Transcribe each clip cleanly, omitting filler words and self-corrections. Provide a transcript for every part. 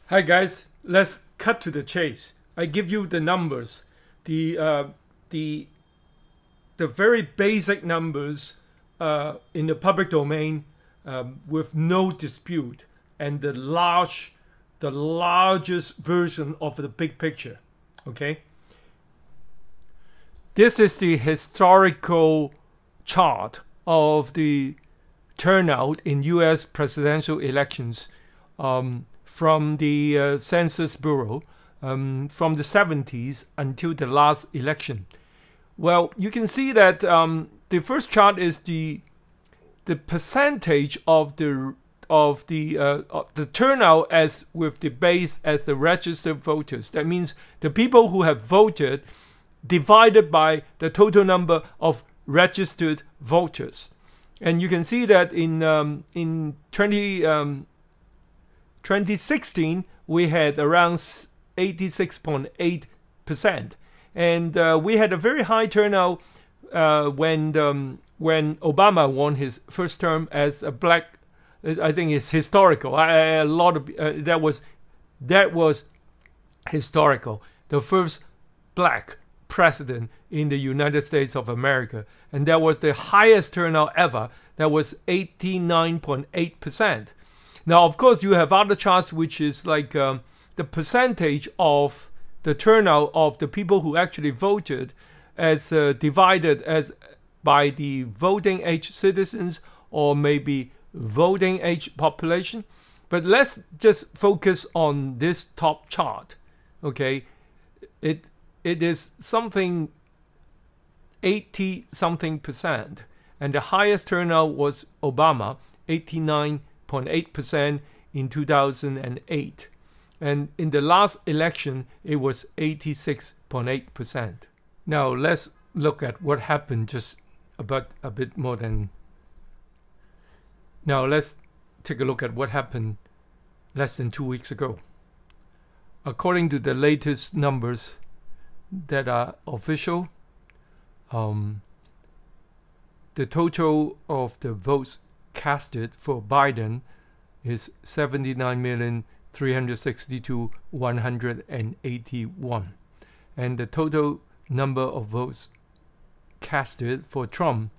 Hi guys, let's cut to the chase. I give you the numbers, the very basic numbers in the public domain with no dispute, and the largest version of the big picture. Okay, this is the historical chart of the turnout in U.S. presidential elections. From the Census Bureau from the 70s until the last election. Well, you can see that the first chart is the percentage of the turnout as with the base as the registered voters. That means the people who have voted divided by the total number of registered voters. And you can see that in 2016, we had around 86.8%, and we had a very high turnout when Obama won his first term as a black. I think it's historical. A lot of that was historical. The first black president in the United States of America, and that was the highest turnout ever. That was 89.8%. Now, of course, you have other charts which is like the percentage of the turnout of the people who actually voted as divided as by the voting age citizens or maybe voting age population. But let's just focus on this top chart. Okay, it is something 80-something%, and the highest turnout was Obama, 89.8% in 2008, and in the last election it was 86.8%. Now let's look at what happened just about a bit more than. Now let's take a look at what happened less than 2 weeks ago. According to the latest numbers that are official, the total of the votes casted for Biden is 79,362,181, and the total number of votes casted for Trump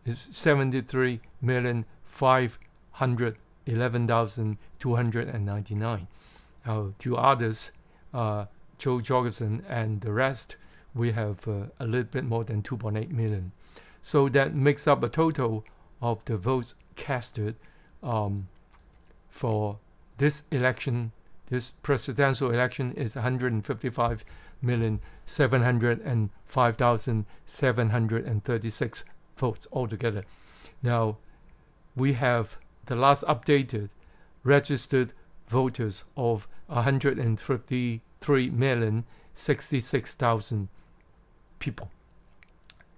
is 73,511,299. Now, two others, Joe Jorgensen and the rest, we have a little bit more than 2.8 million. So that makes up a total of the votes casted for this election, this presidential election, is 155,705,736 votes altogether. Now, we have the last updated registered voters of 153,066,000 people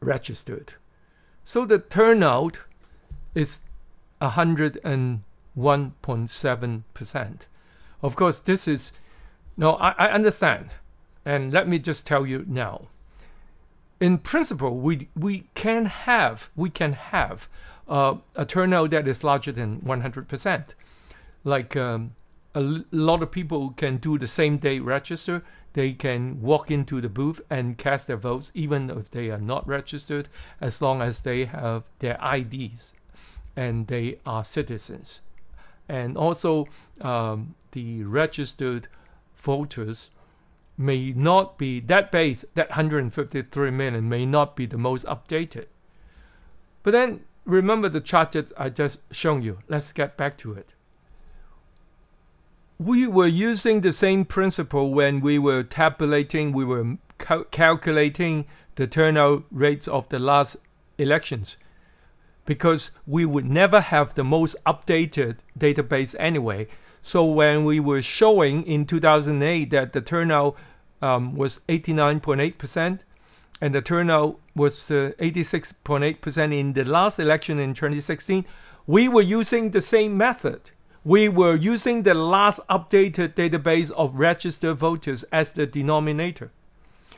registered. So the turnout is 101.7%. Of course, this is, no, I understand. And let me just tell you now. In principle, we can have a turnout that is larger than 100%. Like a lot of people can do the same day register. They can walk into the booth and cast their votes even if they are not registered, as long as they have their IDs and they are citizens. And also the registered voters may not be, that base, that 153 million may not be the most updated. But then remember the chart that I just shown you. Let's get back to it. We were using the same principle when we were tabulating, we were calculating the turnout rates of the last elections, because we would never have the most updated database anyway. So when we were showing in 2008 that the turnout was 89.8% and the turnout was 86.8% in the last election in 2016, we were using the same method. We were using the last updated database of registered voters as the denominator.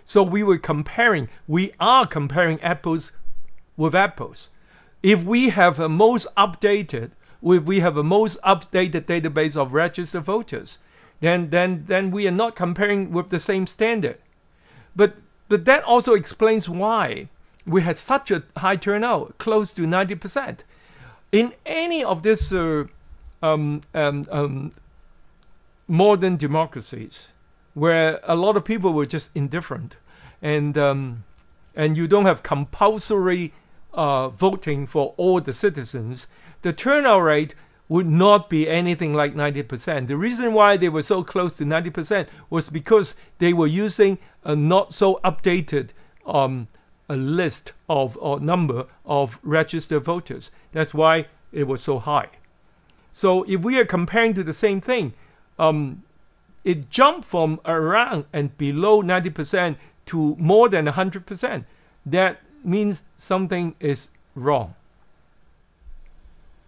So we are comparing apples with apples. If we have a most updated database of registered voters, then we are not comparing with the same standard. But that also explains why we had such a high turnout, close to 90%. In any of these modern democracies, where a lot of people were just indifferent, and you don't have compulsory voting for all the citizens, the turnout rate would not be anything like 90%. The reason why they were so close to 90% was because they were using a not so updated a list of or number of registered voters. That's why it was so high. So if we are comparing to the same thing, it jumped from around and below 90% to more than 100%. That means something is wrong.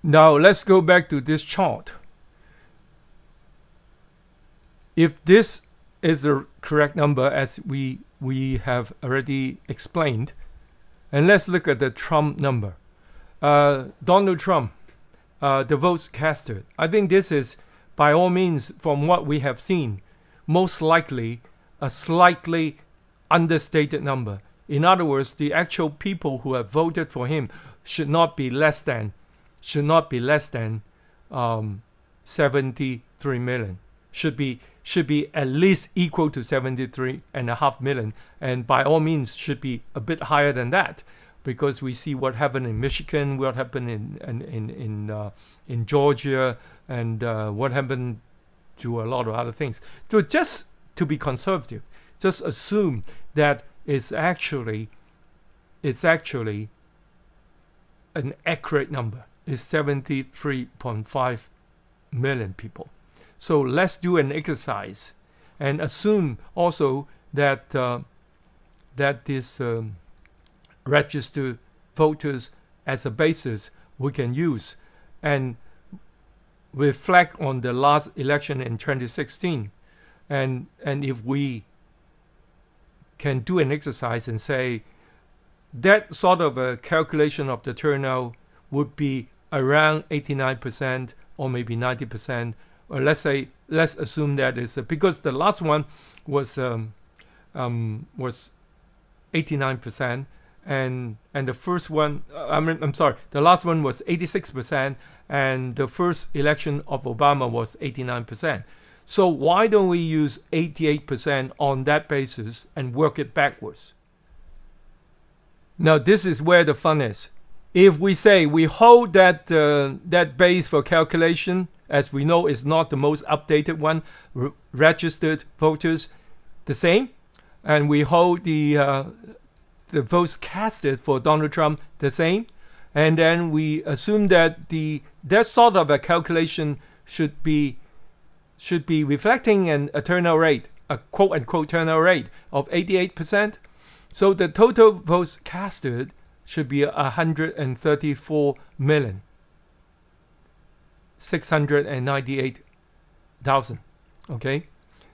Now let's go back to this chart. If this is the correct number, as we have already explained, and let's look at the Trump number. Donald Trump, the votes casted. I think this is, by all means, from what we have seen, most likely a slightly understated number. In other words, the actual people who have voted for him should not be less than 73 million. Should be at least equal to 73.5 million, and by all means should be a bit higher than that, because we see what happened in Michigan, what happened in Georgia, and what happened to a lot of other things. So just to be conservative, just assume that it's actually an accurate number. Is 73.5 million people. So let's do an exercise and assume also that that this registered voters as a basis we can use and reflect on the last election in 2016, and if we can do an exercise and say that sort of a calculation of the turnout would be around 89% or maybe 90%, or let's assume that is because the last one was 89%, and the first one, the last one was 86%, and the first election of Obama was 89%. So why don't we use 88% on that basis and work it backwards? Now this is where the fun is. If we say we hold that that base for calculation, as we know is not the most updated one, registered voters the same, and we hold the votes casted for Donald Trump the same, and then we assume that that sort of a calculation should be reflecting a turnout rate, a quote unquote turnout rate of 88%. So the total votes casted should be 134,698,000. Okay,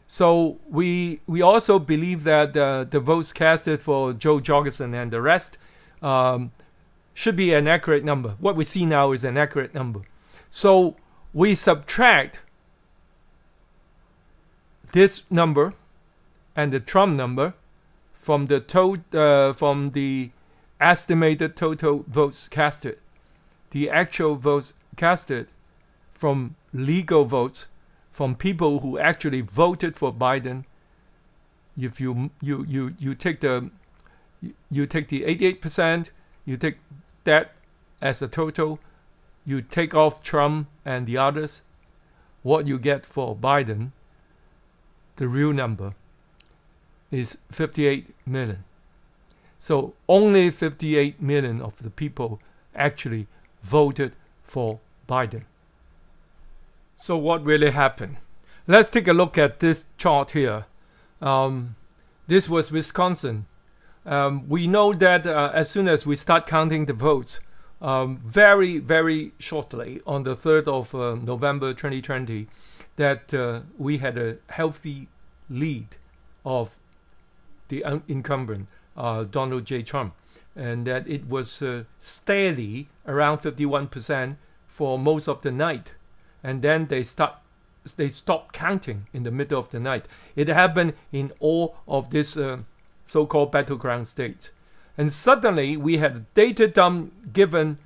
so we also believe that the votes casted for Joe Jorgensen and the rest should be an accurate number. What we see now is an accurate number. So we subtract this number and the Trump number from the estimated total votes casted. The actual votes casted from legal votes, from people who actually voted for Biden. If you take the 88%, you take that as a total, you take off Trump and the others, what you get for Biden, the real number, is 58 million. So only 58 million of the people actually voted for Biden. So what really happened? Let's take a look at this chart here. This was Wisconsin. We know that as soon as we start counting the votes, very, very shortly on the 3rd of November 2020, that we had a healthy lead of the incumbent Donald J. Trump, and that it was steady around 51% for most of the night, and then they start they stopped counting in the middle of the night. It happened in all of this so-called battleground states. And suddenly we had a data dump giving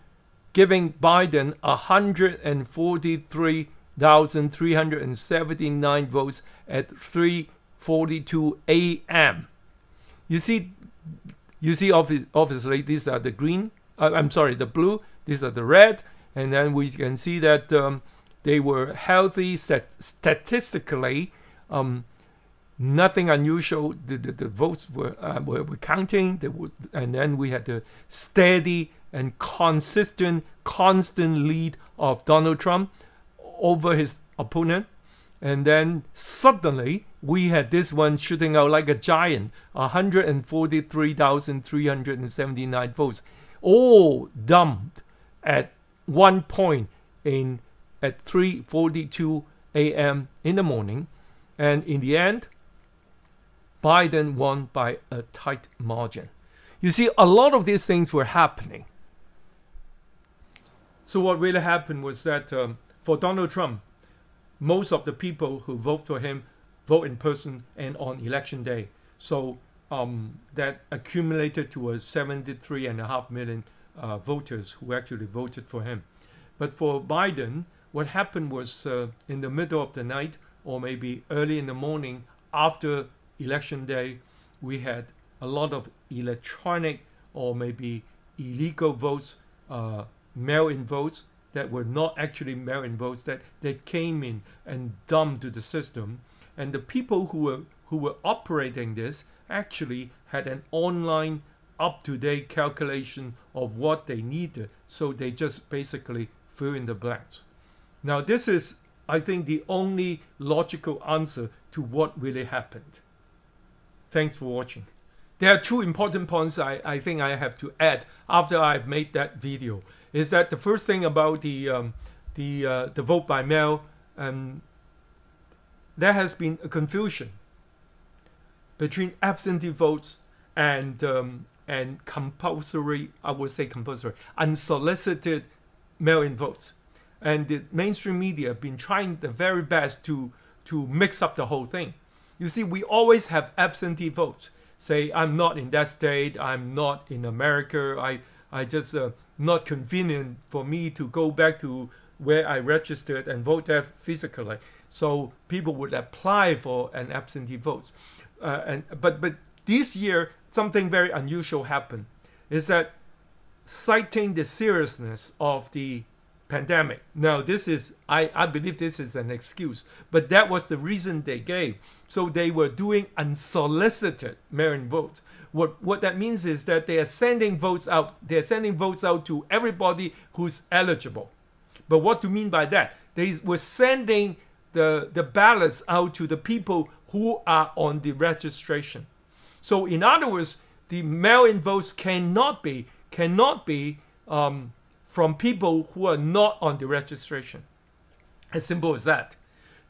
Biden 143,379 votes at 3:42 a.m. You see, obviously these are the green. The blue. These are the red, and then we can see that they were healthy statistically. Nothing unusual. The votes were counting. And then we had the steady and constant lead of Donald Trump over his opponent. And then suddenly we had this one shooting out like a giant, 143,379 votes, all dumped at one point at 3:42 a.m. in the morning. And in the end, Biden won by a tight margin. You see, a lot of these things were happening. So what really happened was that for Donald Trump, most of the people who vote for him vote in person and on election day. So that accumulated to a 73.5 million voters who actually voted for him. But for Biden, what happened was in the middle of the night or maybe early in the morning after election day, we had a lot of electronic or maybe illegal votes, mail-in votes that were not actually mail-in votes that came in and dumped to the system. And the people who were operating this actually had an online up-to-date calculation of what they needed, so they just basically fill in the blanks. Now this is, I think, the only logical answer to what really happened. Thanks for watching. There are two important points I think I have to add after I've made that video. Is that the first thing about the vote by mail? There has been a confusion between absentee votes and compulsory, I would say compulsory, unsolicited mail-in votes. And the mainstream media have been trying their very best to mix up the whole thing. You see, we always have absentee votes. Say, I'm not in that state, I'm not in America, I just not convenient for me to go back to where I registered and vote there physically. So people would apply for an absentee vote. But this year, something very unusual happened. Is that citing the seriousness of the pandemic. Now, this is, I believe this is an excuse, but that was the reason they gave. So they were doing unsolicited mail-in votes. What that means is that they are sending votes out. They are sending votes out to everybody who's eligible. But what do you mean by that? They were sending the ballots out to the people who are on the registration. So in other words, the mail-in votes cannot be from people who are not on the registration. As simple as that.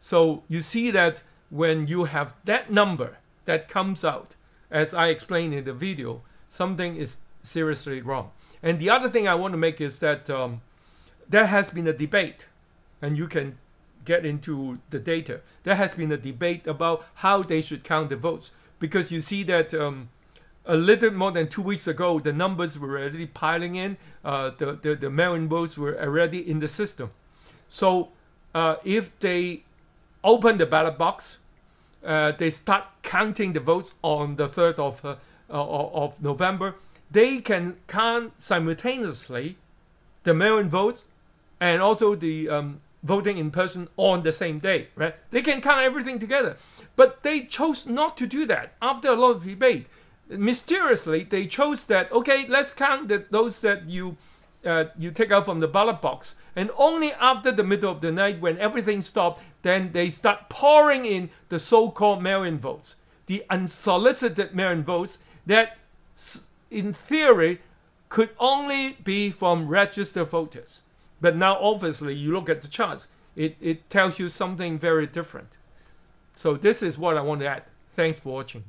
So you see that when you have that number that comes out, as I explained in the video, something is seriously wrong. And the other thing I want to make is that there has been a debate, and you can get into the data. There has been a debate about how they should count the votes, because you see that a little more than 2 weeks ago, the numbers were already piling in. The mail-in votes were already in the system. So if they open the ballot box, they start counting the votes on the 3rd of November, they can count simultaneously the mail-in votes and also the voting in person on the same day, right? They can count everything together. But they chose not to do that after a lot of debate. Mysteriously, they chose that, okay, let's count those that you take out from the ballot box. And only after the middle of the night, when everything stopped, then they start pouring in the so-called mail-in votes, the unsolicited mail-in votes that, in theory, could only be from registered voters. But now, obviously, you look at the charts, it tells you something very different. So this is what I want to add. Thanks for watching.